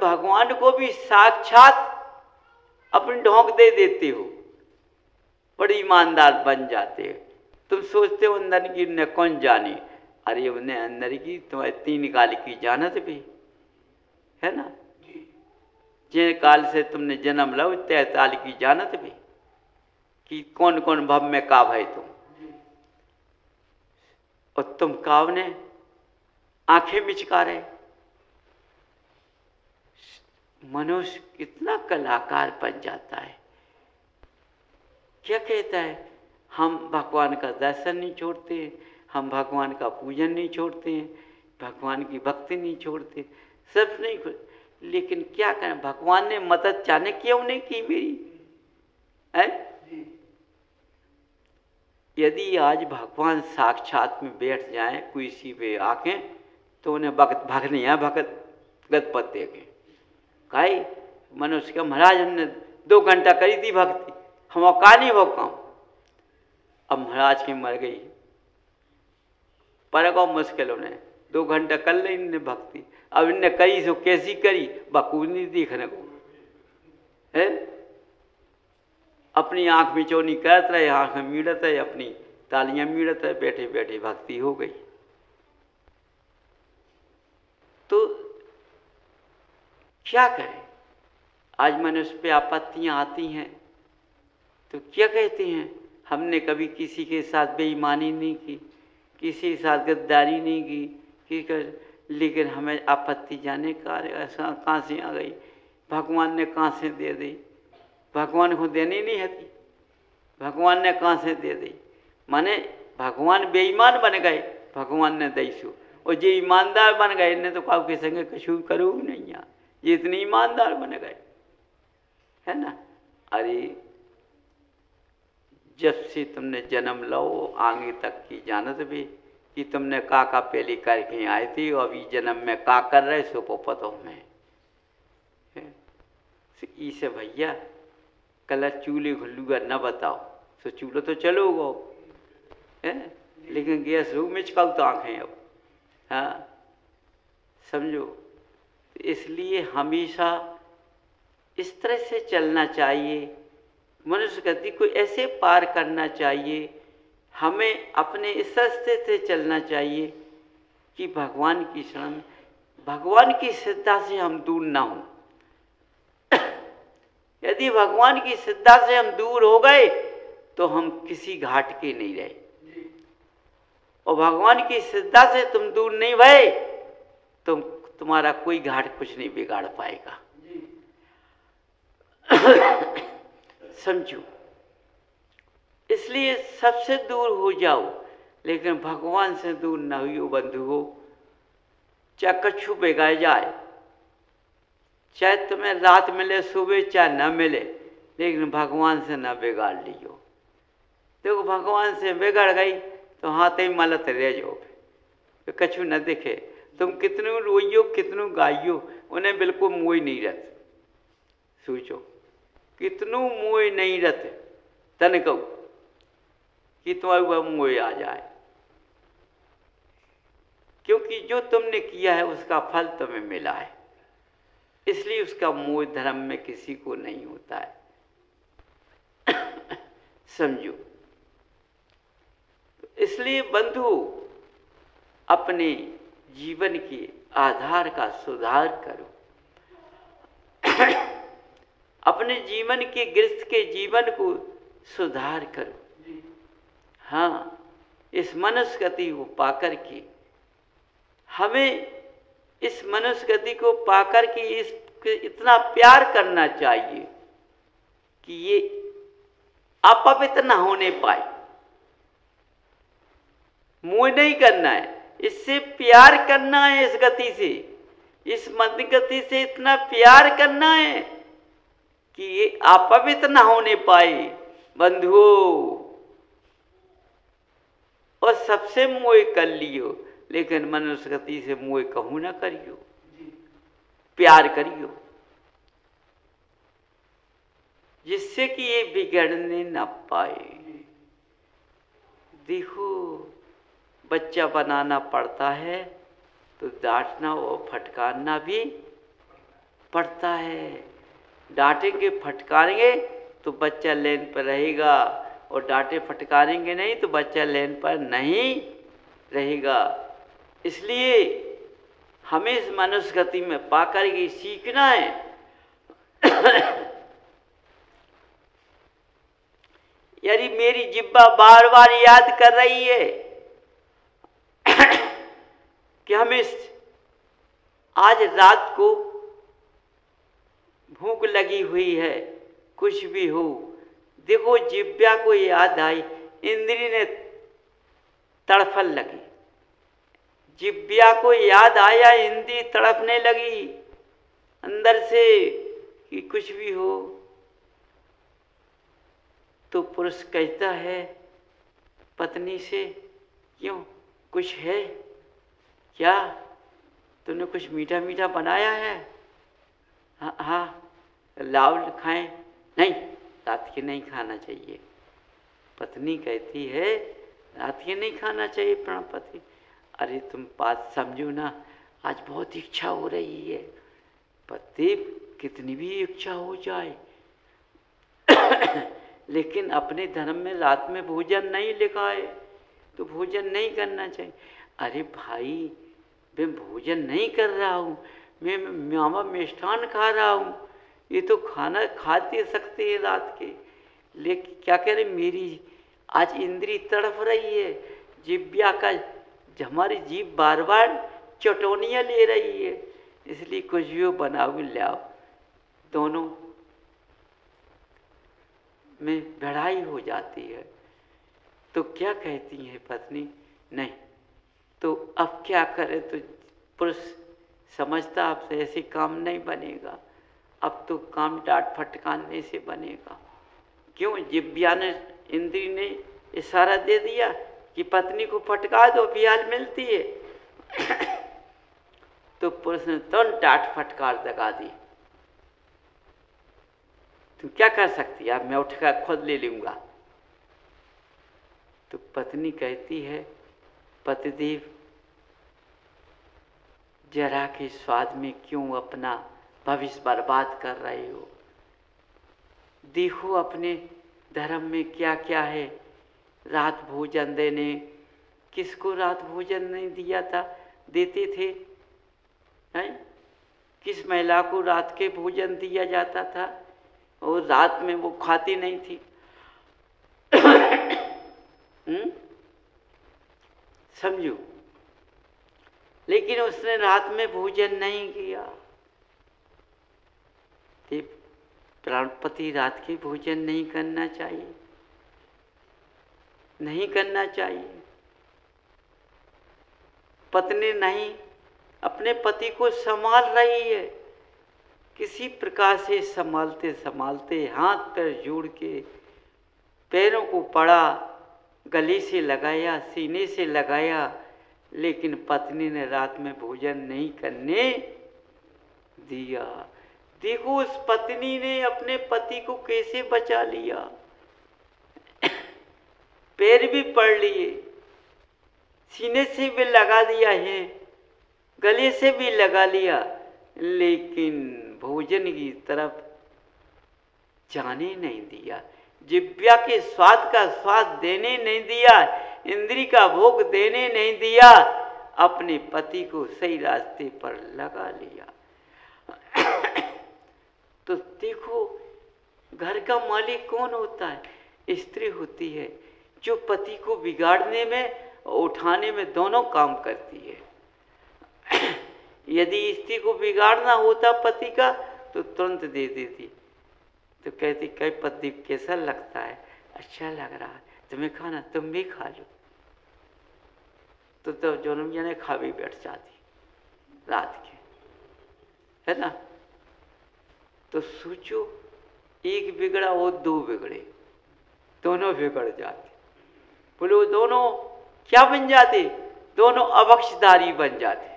भगवान को भी साक्षात अपनी ढोंक दे देते हो, बड़े ईमानदार बन जाते हो। तुम सोचते हो अंदर की न कौन जाने, अरे उन्हें अंदर की तुम्हारे 3 काल की जानत भी है ना। जे काल से तुमने जन्म लो 3 काल की जानत भी कि कौन कौन भव में का भाई तुम, और तुम काव ने आंखें मिचका रहे। मनुष्य कितना कलाकार बन जाता है। क्या कहता है, हम भगवान का दर्शन नहीं छोड़ते, हम भगवान का पूजन नहीं छोड़ते हैं, भगवान की भक्ति नहीं छोड़ते, सब नहीं। लेकिन क्या करें, भगवान ने मदद जाने क्यों नहीं की मेरी है। यदि आज भगवान साक्षात में बैठ जाए कोई सी पे आके, तो उन्हें भगत भागने या भगत गदपत दे के काई मनुष्य का महाराज हमने 2 घंटा करी थी भक्ति, हम का नहीं वो काम। अब महाराज की मर गई, पर को मुश्किल उन्हें 2 घंटा कर ले इनने भक्ति। अब इनने करी सो कैसी करी, बकूल नहीं देखने को है। अपनी आंख में चोनी करत रहे, आंख में मीड़त है, अपनी तालियां मीड़त है, बैठे बैठे भक्ति हो गई। तो क्या करें, आज मनुष्य पे आपत्तियां आती हैं तो क्या कहते हैं, हमने कभी किसी के साथ बेईमानी नहीं की, किसी के साथ गद्दारी नहीं की, लेकिन हमें आपत्ति जाने का ऐसा कहाँ से आ गई, भगवान ने कहाँ से दे दी, भगवान को देनी नहीं है, भगवान ने कहाँ से दे दी। माने भगवान बेईमान बन गए, भगवान ने दैसो, और जो ईमानदार बन गए इन्हें तो काउ के संगे कछु करो नहीं यार, ये इतने ईमानदार बन गए है ना। अरे जब से तुमने जन्म लो आगे तक की जानत भी कि तुमने का पहले करके आए थे, और अभी जन्म में का कर रहे सो पतो में इसे भैया कल चूल्हे घुल्लूगा न बताओ, तो चूल्हा तो चलो गो है, लेकिन गैस रू में चकाऊ तो आँखें अब, हाँ समझो। इसलिए हमेशा इस तरह से चलना चाहिए, मनुष्य गति को ऐसे पार करना चाहिए, हमें अपने इस रास्ते से चलना चाहिए कि भगवान की शरण, भगवान की श्रद्धा से हम दूर ना हों। यदि भगवान की श्रद्धा से हम दूर हो गए तो हम किसी घाट के नहीं रहे, और भगवान की श्रद्धा से तुम दूर नहीं भये तो तुम्हारा कोई घाट कुछ नहीं बिगाड़ पाएगा। समझो, इसलिए सबसे दूर हो जाओ, लेकिन भगवान से दूर न हुई बंधु हो। चाहे कछु बिगाड़ जाए, चाहे तुम्हें रात मिले सुबह चाहे न मिले, लेकिन भगवान से न बिगाड़ लियो। देखो भगवान से बिगड़ गई तो हाथ ही मलत रह जाओ, तो कछु न दिखे, तुम कितनों रोइयो कितनों गाइयो, उन्हें बिल्कुल मोह नहीं रहते। सोचो कितनों मोह नहीं रहते, तन कहू कि तुम्हारा मोह आ जाए, क्योंकि जो तुमने किया है उसका फल तुम्हें मिला है, इसलिए उसका मोह धर्म में किसी को नहीं होता है। समझो, इसलिए बंधु अपने जीवन के आधार का सुधार करो। अपने जीवन के गृहस्थ के जीवन को सुधार करो। हाँ, इस मनुष्य गति को पाकर के हमें इस मनुष्य गति को पाकर के इतना प्यार करना चाहिए कि ये अपवित्र न होने पाए। मोह नहीं करना है, इससे प्यार करना है, इस गति से, इस मध्य गति से इतना प्यार करना है कि ये अपवित्र न होने पाए बंधुओं। और सबसे मोह कर लियो, लेकिन मनुष्य गति से मोह कहूं ना करियो, प्यार करियो, जिससे कि ये बिगड़ने न पाए। देखो बच्चा बनाना पड़ता है तो डांटना और फटकारना भी पड़ता है। डांटेंगे फटकारेंगे तो बच्चा लेन पर रहेगा, और डांटे फटकारेंगे नहीं तो बच्चा लेन पर नहीं रहेगा। इसलिए हमें इस मनुष्य गति में पाकर के सीखना है यदि मेरी जिह्वा बार बार याद कर रही है कि हमें आज रात को भूख लगी हुई है, कुछ भी हो, देखो जिह्वा को याद आई, इंद्री ने तड़फन लगी, जिह्वा को याद आया, इंद्री तड़पने लगी अंदर से कि कुछ भी हो, तो पुरुष कहता है पत्नी से, क्यों कुछ है क्या, तूने कुछ मीठा मीठा बनाया है? हाँ हाँ, लाओ खाएं। नहीं, रात के नहीं खाना चाहिए। पत्नी कहती है रात के नहीं खाना चाहिए प्राणपति। अरे तुम बात समझो ना, आज बहुत इच्छा हो रही है। पति कितनी भी इच्छा हो जाए लेकिन अपने धर्म में रात में भोजन नहीं लिखा है, तो भोजन नहीं करना चाहिए। अरे भाई, मैं भोजन नहीं कर रहा हूँ, मैं मावा मिष्ठान खा रहा हूँ, ये तो खाना खाते सकते हैं रात के, लेकिन क्या कह रहे, मेरी आज इंद्री तड़फ रही है, जिह्वा का, हमारी जीभ बार बार चटोनियाँ ले रही है, इसलिए कुछ भी बनाओ लाओ। दोनों में लड़ाई हो जाती है। तो क्या कहती है पत्नी, नहीं तो अब क्या करे, तो पुरुष समझता अब से ऐसे काम नहीं बनेगा, अब तो काम डांट फटकाने से बनेगा। क्यों, जिह्वा ने, इंद्री ने इशारा दे दिया कि पत्नी को फटका दो, बिहाल मिलती है तो पुरुष ने तुरंत डांट फटकार लगा दी। तुम क्या कर सकती है, मैं उठकर खुद ले लूंगा। तो पत्नी कहती है पतिदेव, जरा के स्वाद में क्यों अपना भविष्य बर्बाद कर रहे हो? देखो अपने धर्म में क्या क्या है, रात भोजन देने, किसको रात भोजन नहीं दिया था, देते थे नहीं? किस महिला को रात के भोजन दिया जाता था और रात में वो खाती नहीं थी समझो, लेकिन उसने रात में भोजन नहीं किया। प्राणपति रात के भोजन नहीं करना चाहिए, नहीं करना चाहिए। पत्नी नहीं, अपने पति को संभाल रही है, किसी प्रकार से संभालते संभालते हाथ पैर जोड़ के पैरों को पड़ा, गले से लगाया, सीने से लगाया, लेकिन पत्नी ने रात में भोजन नहीं करने दिया। देखो उस पत्नी ने अपने पति को कैसे बचा लिया पैर भी पड़ लिए, सीने से भी लगा दिया है, गले से भी लगा लिया, लेकिन भोजन की तरफ जाने नहीं दिया, जिह्वा के स्वाद का स्वाद देने नहीं दिया, इंद्री का भोग देने नहीं दिया, अपने पति को सही रास्ते पर लगा लिया। तो देखो घर का मालिक कौन होता है? स्त्री होती है, जो पति को बिगाड़ने में और उठाने में दोनों काम करती है। यदि स्त्री को बिगाड़ना होता पति का तो तुरंत दे देती, तो कहती कई पति कैसा लगता है, अच्छा लग रहा है, तुम्हें खाना, तुम भी खा लो, तो दोनों जने खा भी बैठ जाती रात के, है ना। तो सोचो, एक बिगड़ा और दो बिगड़े, दोनों बिगड़ जाते। बोलो दोनों क्या बन जाते? दोनों अबक्षधारी बन जाते,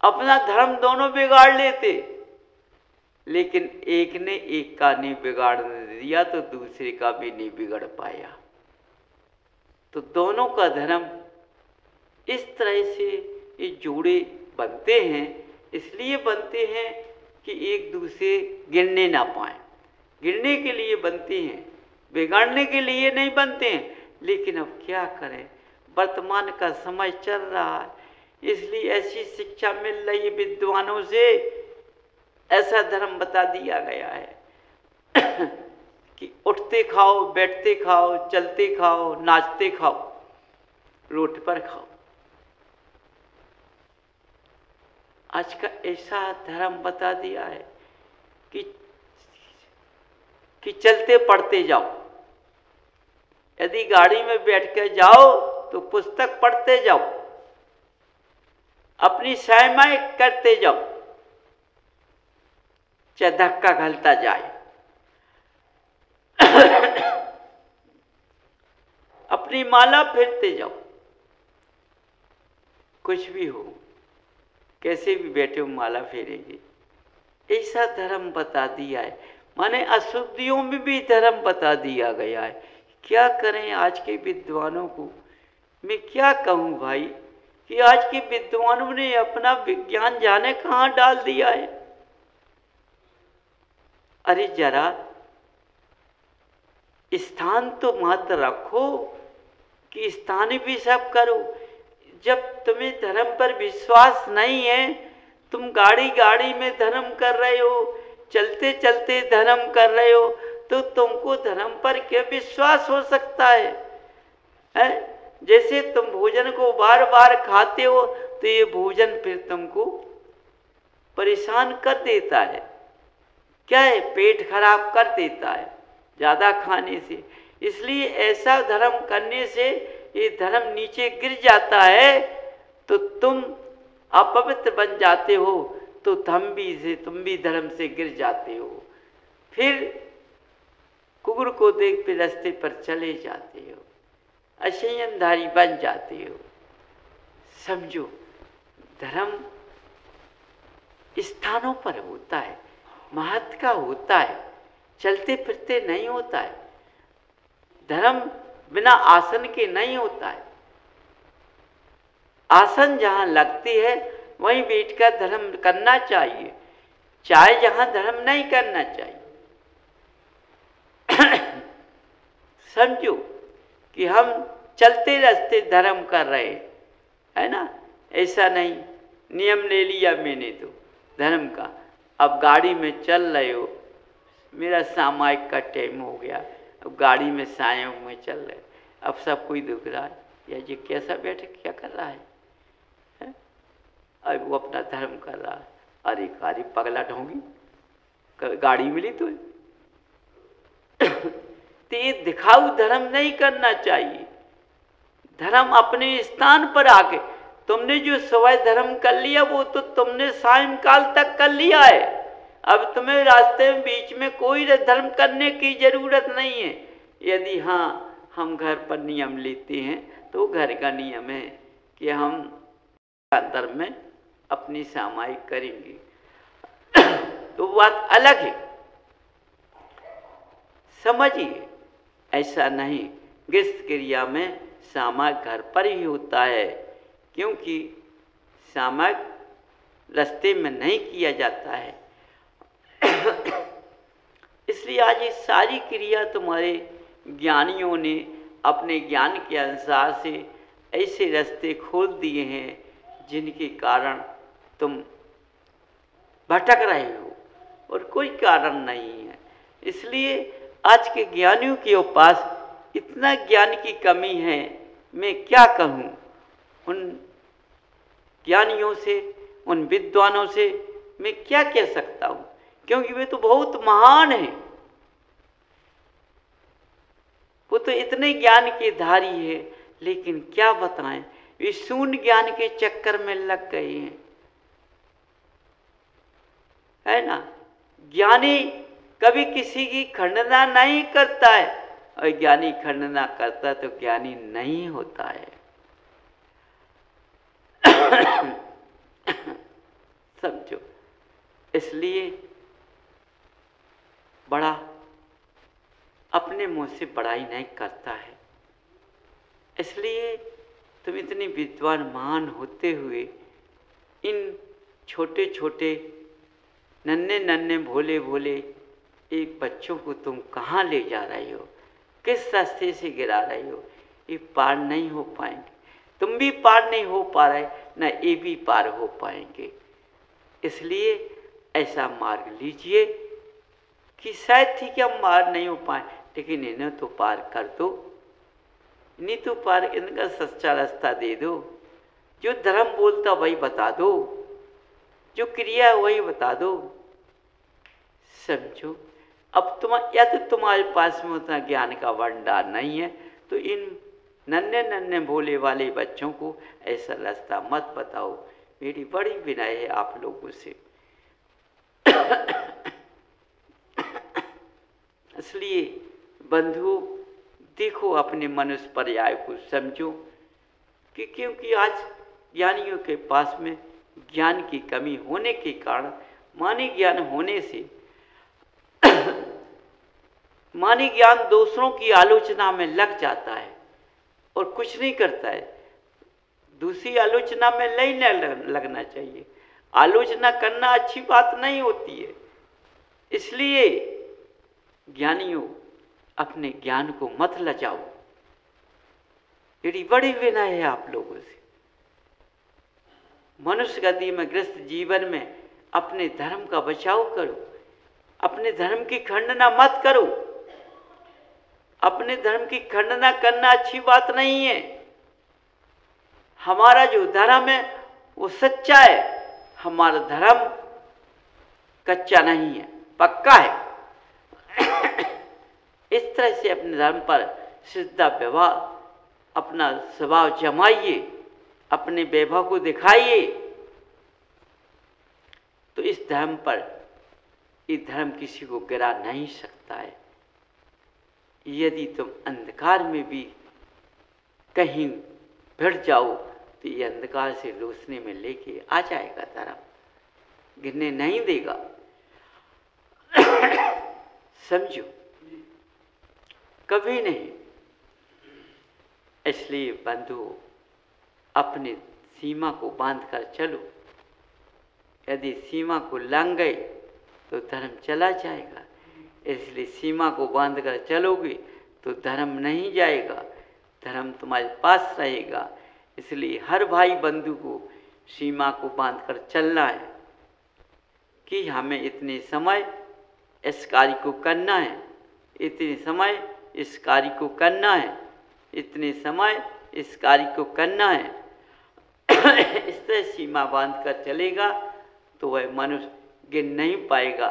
अपना धर्म दोनों बिगाड़ लेते, लेकिन एक ने एक का नहीं बिगाड़ने दिया तो दूसरे का भी नहीं बिगड़ पाया। तो दोनों का धर्म इस तरह से ये जोड़े बनते हैं इसलिए बनते हैं कि एक दूसरे गिरने ना पाए, गिरने के लिए बनते हैं, बिगाड़ने के लिए नहीं बनते हैं। लेकिन अब क्या करें, वर्तमान का समय चल रहा है, इसलिए ऐसी शिक्षा मिल रही विद्वानों से, ऐसा धर्म बता दिया गया है कि उठते खाओ, बैठते खाओ, चलते खाओ, नाचते खाओ, रोड पर खाओ। आज का ऐसा धर्म बता दिया है कि चलते पढ़ते जाओ, यदि गाड़ी में बैठ कर जाओ तो पुस्तक पढ़ते जाओ, अपनी सायमाएं करते जाओ, चाहे धक्का घलता जाए अपनी माला फेरते जाओ, कुछ भी हो, कैसे भी बैठे हो माला फेरेंगे। ऐसा धर्म बता दिया है, माने अशुद्धियों में भी धर्म बता दिया गया है। क्या करें आज के विद्वानों को, मैं क्या कहूँ भाई, कि आज के विद्वानों ने अपना विज्ञान जाने कहाँ डाल दिया है। अरे जरा स्थान तो मात्र रखो कि स्थान भी सब करो। जब तुम्हें धर्म पर विश्वास नहीं है, तुम गाड़ी गाड़ी में धर्म कर रहे हो, चलते चलते धर्म कर रहे हो, तो तुमको धर्म पर क्या विश्वास हो सकता है? जैसे तुम भोजन को बार बार खाते हो तो ये भोजन फिर तुमको परेशान कर देता है, क्या है, पेट खराब कर देता है ज़्यादा खाने से। इसलिए ऐसा धर्म करने से ये धर्म नीचे गिर जाता है, तो तुम अपवित्र बन जाते हो, तो तुम भी धर्म से गिर जाते हो, फिर कुकुर को देख पे रास्ते पर चले जाते हो, असंयमधारी बन जाते हो। समझो, धर्म स्थानों पर होता है, महत्व का होता है, चलते फिरते नहीं होता है। धर्म बिना आसन के नहीं होता है। आसन जहाँ लगती है वहीं बैठकर धर्म करना चाहिए, चाहे जहाँ धर्म नहीं करना चाहिए। समझो कि हम चलते रास्ते धर्म कर रहे है ना, ऐसा नहीं नियम ले लिया मैंने तो धर्म का, अब गाड़ी में चल रहे हो, मेरा सामायिक का टाइम हो गया, अब गाड़ी में सायों में चल रहे, अब सब कोई दुख रहा है, या ये कैसा बैठे क्या कर रहा है? अब वो अपना धर्म कर रहा है। अरे कारी पगला ढोंगी, गाड़ी मिली तो ये दिखाऊ धर्म नहीं करना चाहिए। धर्म अपने स्थान पर आके, तुमने जो सवय धर्म कर लिया वो तो तुमने सायंकाल तक कर लिया है, अब तुम्हें रास्ते में बीच में कोई धर्म करने की जरूरत नहीं है। यदि हाँ हम घर पर नियम लेते हैं तो घर का नियम है कि हम धर्म में अपनी सामायिक करेंगे तो बात अलग है। समझिए, ऐसा नहीं, गृहस्थ क्रिया में सामायिक घर पर ही होता है, क्योंकि सामायिक रास्ते में नहीं किया जाता है। इसलिए आज ये सारी क्रिया तुम्हारे ज्ञानियों ने अपने ज्ञान के अनुसार से ऐसे रास्ते खोल दिए हैं जिनके कारण तुम भटक रहे हो और कोई कारण नहीं है। इसलिए आज के ज्ञानियों के पास इतना ज्ञान की कमी है, मैं क्या कहूँ। उन ज्ञानियों से, उन विद्वानों से मैं क्या कह सकता हूँ, क्योंकि वे तो बहुत महान हैं, वो तो इतने ज्ञान के धारी है, लेकिन क्या बताएं, वे शून्य ज्ञान के चक्कर में लग गए हैं, है ना। ज्ञानी कभी किसी की खंडना नहीं करता है, और ज्ञानी खंडना करता तो ज्ञानी नहीं होता है। समझो, इसलिए बड़ा अपने मुंह से बड़ाई नहीं करता है। इसलिए तुम इतने विद्वान महान होते हुए इन छोटे छोटे नन्हे नन्हे भोले भोले एक बच्चों को तुम कहाँ ले जा रहे हो, किस रास्ते से गिरा रहे हो। ये पार नहीं हो पाएंगे, तुम भी पार नहीं हो पा रहे, न ये भी पार हो पाएंगे। इसलिए ऐसा मार्ग लीजिए कि शायद ठीक है हम पार नहीं हो पाए, लेकिन इन्हें तो पार कर दो, इन्हें तो पार, इनका सच्चा रास्ता दे दो। जो धर्म बोलता वही बता दो, जो क्रिया है वही बता दो। समझो, अब या तो तुम्हारे पास में उतना ज्ञान का भंडार नहीं है, तो इन नन्हे नन्हे भोले वाले बच्चों को ऐसा रास्ता मत बताओ। मेरी बड़ी विनय है आप लोगों से। इसलिए बंधुओं, देखो अपने मनुष्य पर्याय को समझो कि क्योंकि आज ज्ञानियों के पास में ज्ञान की कमी होने के कारण मानी ज्ञान होने से मानी ज्ञान दूसरों की आलोचना में लग जाता है और कुछ नहीं करता है। दूसरी आलोचना में नहीं लगना चाहिए। आलोचना करना अच्छी बात नहीं होती है। इसलिए ज्ञानियों, अपने ज्ञान को मत लजाओ। मेरी बड़ी विनय है आप लोगों से। मनुष्य गति में ग्रस्त जीवन में अपने धर्म का बचाव करो, अपने धर्म की खंडना मत करो। अपने धर्म की खंडना करना अच्छी बात नहीं है। हमारा जो धर्म है वो सच्चा है, हमारा धर्म कच्चा नहीं है, पक्का है। इस तरह से अपने धर्म पर श्रद्धा व्यवहार, अपना स्वभाव जमाइए, अपने वैभव को दिखाइए, तो इस धर्म पर, ये धर्म किसी को गिरा नहीं सकता है। यदि तुम अंधकार में भी कहीं भिड़ जाओ तो ये अंधकार से रोशनी में लेके आ जाएगा, धर्म गिरने नहीं देगा। समझो, कभी नहीं। इसलिए बंधुओं, अपनी सीमा को बांध कर चलो। यदि सीमा को लांघ गए तो धर्म चला जाएगा। इसलिए सीमा को बांध कर चलोगे तो धर्म नहीं जाएगा, धर्म तुम्हारे पास रहेगा। इसलिए हर भाई बंधु को सीमा को बांध कर चलना है कि हमें इतने समय इस कार्य को करना है, इतने समय इस कार्य को करना है, इतने समय इस कार्य को करना है। इस तरह सीमा बांध कर चलेगा तो वह मनुष्य गिर नहीं पाएगा।